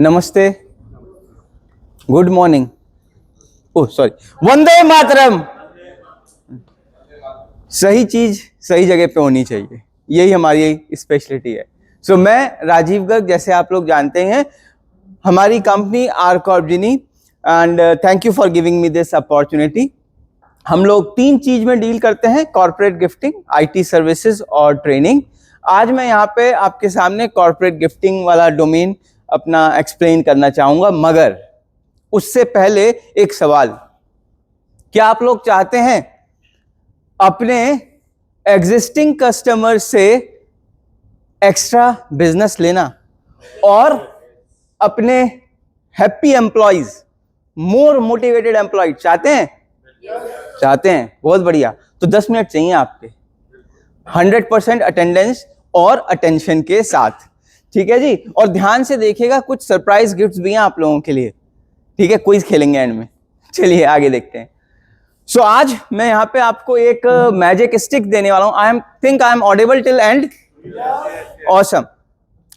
नमस्ते, good morning, oh sorry, Vande Mataram. सही चीज सही जगह पे होनी चाहिए, यही हमारी स्पेशलिटी है। सो मैं राजीव गर्ग, जैसे आप लोग जानते हैं, हमारी company are Corpgini, and thank you for giving me this opportunity. हम लोग 3 चीज में डील करते हैं, कॉर्पोरेट गिफ्टिंग, आईटी सर्विसेज और ट्रेनिंग। आज मैं यहाँ पे आपके सामने कॉर्पोरेट गिफ्टिंग वाला डोमेन अपना एक्सप्लेन करना चाहूंगा, मगर उससे पहले एक सवाल, क्या आप लोग चाहते हैं अपने एग्जिस्टिंग कस्टमर से एक्स्ट्रा बिजनेस लेना और अपने happy employees, more motivated employee चाहते हैं? चाहते हैं, बहुत बढ़िया। तो 10 मिनट चाहिए आपके 100% अटेंडेंस और अटेंशन के साथ, ठीक है जी। और ध्यान से देखिएगा, कुछ सरप्राइज गिफ्ट्स भी हैं आप लोगों के लिए, ठीक है। क्विज खेलेंगे एंड में, चलिए आगे देखते हैं। सो आज मैं यहाँ पे आपको एक मैजिक स्टिक देने वाला हूं। I am audible till end? Awesome.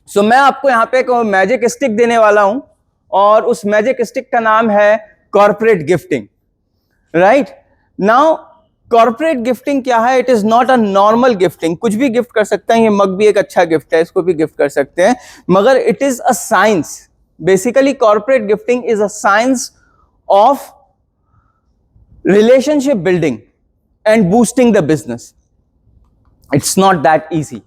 So मैं आपको यहाँ पे एक मैजिक स्टिक देने वाला हूं, और उस मैजिक स्टिक का नाम है corporate gifting, right. Now corporate gifting क्या है? It is not a normal gifting. कुछ भी गिफ्ट कर सकते हैं, ये मग भी एक अच्छा गिफ्ट है, इसको भी गिफ्ट कर सकते हैं, मगर it is a science. Basically corporate gifting is a science of relationship building and boosting the business. It's not that easy,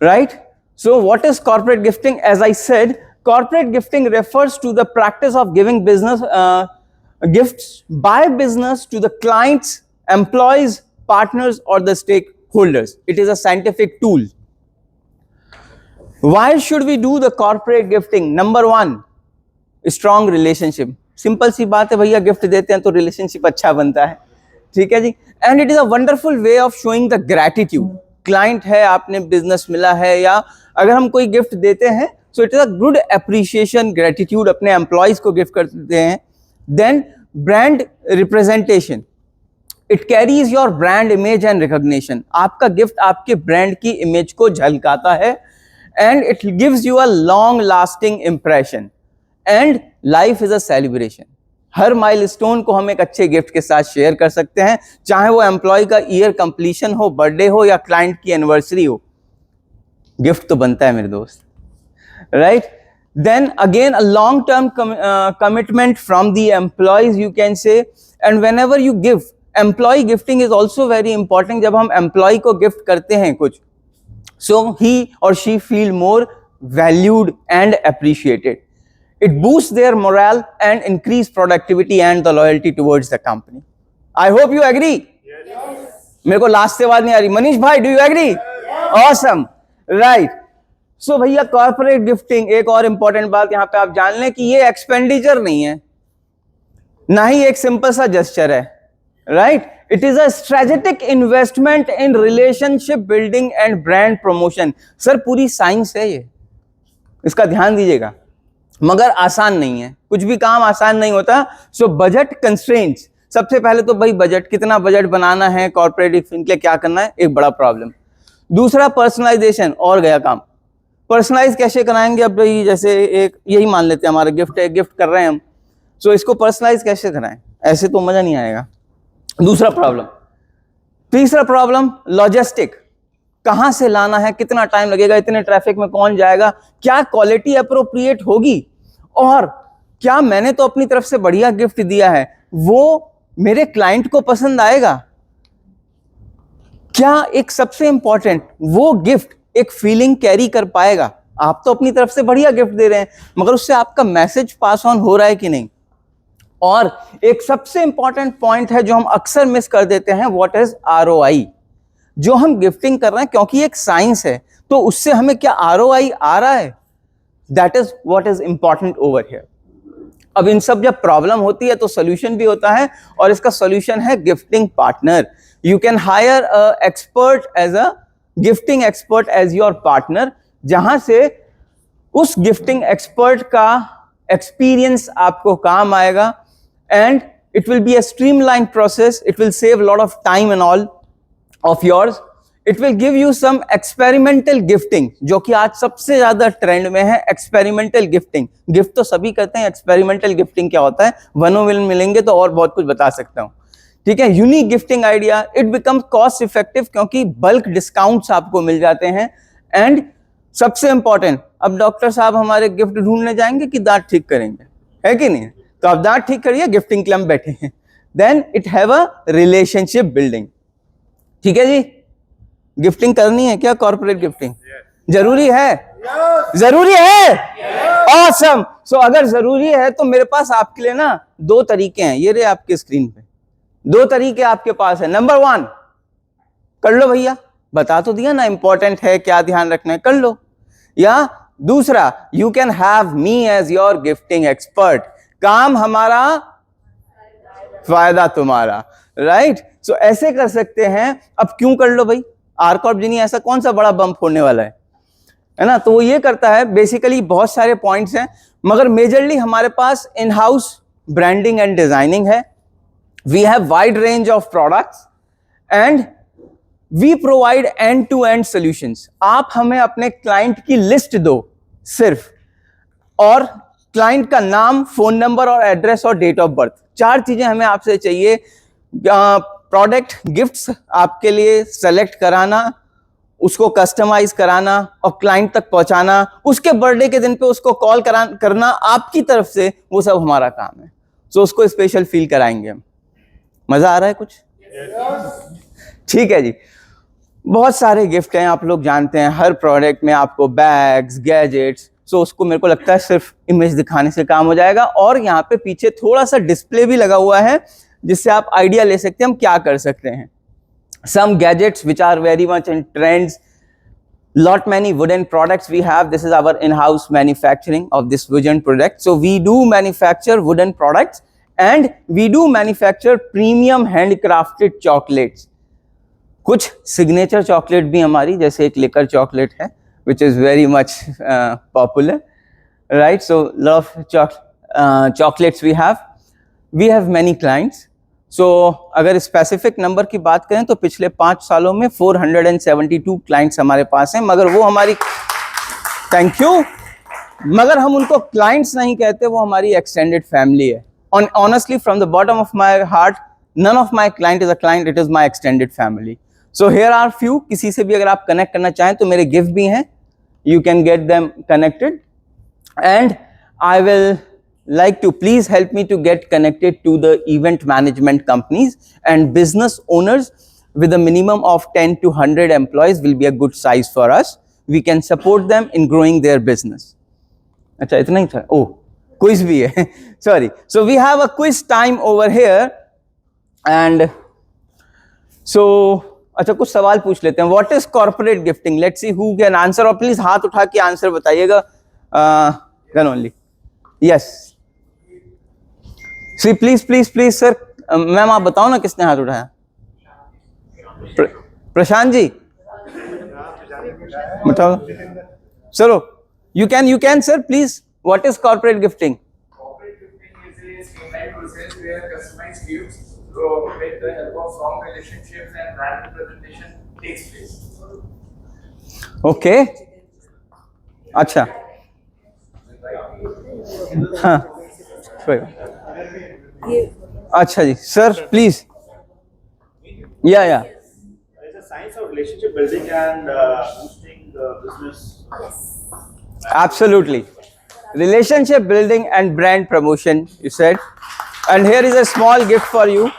right? So what is corporate gifting? As I said, corporate gifting refers to the practice of giving business gifts by business to the clients, employees, partners or the stakeholders. It is a scientific tool. Why should we do the corporate gifting? Number 1, strong relationship. Simple सी बात है भैया, gift देते हैं तो relationship अच्छा बनता है, ठीक है जी। And it is a wonderful way of showing the gratitude. Client है, आपने बिजनेस मिला है, या अगर हम कोई गिफ्ट देते हैं, so it is a good appreciation, gratitude अपने एम्प्लॉयज को गिफ्ट करते हैं। Then brand representation, it carries your brand image and recognition. आपका गिफ्ट आपके ब्रांड की इमेज को झलकाता है, and it gives you a long lasting impression. And life is a celebration. हर माइलस्टोन को हम एक अच्छे गिफ्ट के साथ शेयर कर सकते हैं, चाहे वो एम्प्लॉय का ईयर कंप्लीशन हो, बर्थडे हो, या क्लाइंट की एनिवर्सरी हो, गिफ्ट तो बनता है मेरे दोस्त, right. Then again a long term commitment from the employees, you can say. And whenever you give, employee gifting is also very important. जब हम एम्प्लॉय को गिफ्ट करते हैं कुछ, सो ही और she feel more valued and appreciated. It boosts their morale and increase productivity and the loyalty towards the company. I hope you agree. Yes. मेरे को last से आवाज नहीं आ रही। मनीष भाई, do you agree? Yes. Awesome, right. So भैया corporate gifting, एक और इंपॉर्टेंट बात यहाँ पे आप जान लें कि ये एक्सपेंडिचर नहीं है, ना ही एक सिंपल सा जेस्चर है, right. It is a strategic investment in relationship building and brand promotion. Sir पूरी साइंस है ये, इसका ध्यान दीजिएगा, मगर आसान नहीं है, कुछ भी काम आसान नहीं होता। सो बजट कंस्ट्रेंट्स, सबसे पहले तो भाई बजट, कितना बजट बनाना है कॉर्पोरेट गिफ्टिंग के लिए, क्या करना है, एक बड़ा प्रॉब्लम। दूसरा पर्सनलाइजेशन, और गया काम। पर्सनलाइज कैसे कराएंगे? अब भाई जैसे एक यही मान लेते हैं हमारा गिफ्ट है, गिफ्ट कर रहे हैं हम, सो इसको पर्सनलाइज कैसे कराएं? ऐसे तो मजा नहीं आएगा, दूसरा प्रॉब्लम। तीसरा प्रॉब्लम लॉजिस्टिक, कहां से लाना है, कितना टाइम लगेगा, इतने ट्रैफिक में कौन जाएगा, क्या क्वालिटी अप्रोप्रिएट होगी, और क्या मैंने तो अपनी तरफ से बढ़िया गिफ्ट दिया है, वो मेरे क्लाइंट को पसंद आएगा, क्या एक सबसे इंपॉर्टेंट वो गिफ्ट एक फीलिंग कैरी कर पाएगा। आप तो अपनी तरफ से बढ़िया गिफ्ट दे रहे हैं, मगर उससे आपका मैसेज पास ऑन हो रहा है कि नहीं। और एक सबसे इंपॉर्टेंट पॉइंट है जो हम अक्सर मिस कर देते हैं, व्हाट इज ROI। जो हम गिफ्टिंग कर रहे हैं, क्योंकि एक साइंस है, तो उससे हमें क्या ROI आ रहा है, that is what is important over here. अब इन सब जब प्रॉब्लम होती है तो सोल्यूशन भी होता है, और इसका सोल्यूशन है gifting partner. You can hire a expert as a gifting expert as your partner, जहां से उस गिफ्टिंग एक्सपर्ट का एक्सपीरियंस आपको काम आएगा, and it will be a streamline process, it will save lot of time and all of yours. It will give you some experimental gifting, जो कि आज सबसे ज्यादा ट्रेंड में है, एक्सपेरिमेंटल गिफ्टिंग। गिफ्ट तो सभी करते हैं, एक्सपेरिमेंटल गिफ्टिंग क्या होता है, वनों में मिलेंगे तो और बहुत कुछ बता सकता हूं, ठीक है। Unique gifting idea, it become cost effective क्योंकि बल्क डिस्काउंट्स आपको मिल जाते हैं। एंड सबसे इंपॉर्टेंट, अब डॉक्टर साहब हमारे गिफ्ट ढूंढने जाएंगे कि दांत ठीक करेंगे, है कि नहीं? तो आप दांत ठीक करिए, गिफ्टिंग के लिए हम बैठे हैं। Then it have a relationship building, ठीक है जी। गिफ्टिंग करनी है क्या? कॉर्पोरेट गिफ्टिंग जरूरी है? जरूरी है। ऑसम। सो अगर जरूरी है तो मेरे पास आपके लिए ना 2 तरीके हैं, ये रहे आपके स्क्रीन पे 2 तरीके आपके पास है। नंबर 1 कर लो भैया, बता तो दिया ना, इंपॉर्टेंट है, क्या ध्यान रखना है, कर लो। या दूसरा, you can have me as your gifting expert, काम हमारा फायदा तुम्हारा, राइट। सो ऐसे कर सकते हैं। अब क्यों कर लो भाई, आर कॉर्प जिनी ऐसा कौन सा बड़ा बम्प होने वाला है ना? तो वो ये करता है, बेसिकली बहुत सारे पॉइंट्स हैं, मगर मेजरली हमारे पास in house branding and designing है। We have wide range of products and we provide end to end solutions. आप हमें अपने क्लाइंट की लिस्ट दो सिर्फ, और क्लाइंट का नाम, फोन नंबर और एड्रेस और डेट ऑफ बर्थ, 4 चीजें हमें आपसे चाहिए। प्रोडक्ट गिफ्ट्स आपके लिए सेलेक्ट कराना, उसको कस्टमाइज कराना और क्लाइंट तक पहुंचाना, उसके बर्थडे के दिन पे उसको कॉल करना आपकी तरफ से, वो सब हमारा काम है। सो उसको स्पेशल फील कराएंगे हम। मजा आ रहा है कुछ? ठीक है जी। बहुत सारे गिफ्ट हैं, आप लोग जानते हैं, हर प्रोडक्ट में आपको बैग्स, गैजेट्स। सो उसको मेरे को लगता है सिर्फ इमेज दिखाने से काम हो जाएगा, और यहाँ पे पीछे थोड़ा सा डिस्प्ले भी लगा हुआ है जिससे आप आइडिया ले सकते हैं हम क्या कर सकते हैं। Some gadgets which are very much in trends, lot many wooden products we have. This is our in-house manufacturing of this wooden product. So we do manufacture wooden products and we do manufacture premium handcrafted chocolates. कुछ signature chocolate भी हमारी, जैसे एक liquor chocolate है which is very much popular, right? So lot of chocolates we have. We have many clients. So अगर specific number की बात करें तो पिछले 5 सालों में 472 क्लाइंट्स हमारे पास हैं, मगर वो हमारी, थैंक यू, मगर हम उनको क्लाइंट्स नहीं कहते, वो हमारी एक्सटेंडेड फैमिली है। Honestly from the bottom of my heart, none of my client is a client, it is my extended family. So here are few, किसी से भी अगर आप कनेक्ट करना चाहें तो मेरे गिफ्ट भी हैं, you can get them connected. And I will like to please help me to get connected to the event management companies and business owners with a minimum of 10 to 100 employees will be a good size for us. We can support them in growing their business. अच्छा इतना ही था? Oh, quiz भी है, sorry. So we have a quiz time over here and so अच्छा कुछ सवाल पूछ लेते हैं। What is corporate gifting? Let's see who can answer, और please हाथ उठा के आंसर बताइएगा। Then only. Yes. See, please sir, ma'am आप बताओ ना किसने हाथ उठाया? प्रशांत जी बताओ। चलो, you can sir, please. What is corporate gifting? Corporate gifting is a streamlined process where customized gifts with the help of strong relationships and brand representation takes place. Okay. अच्छा, हाँ, अच्छा जी सर प्लीज। या It's a science of relationship building and boosting the business. absolutely, relationship building and brand promotion you said, and here is a small gift for you।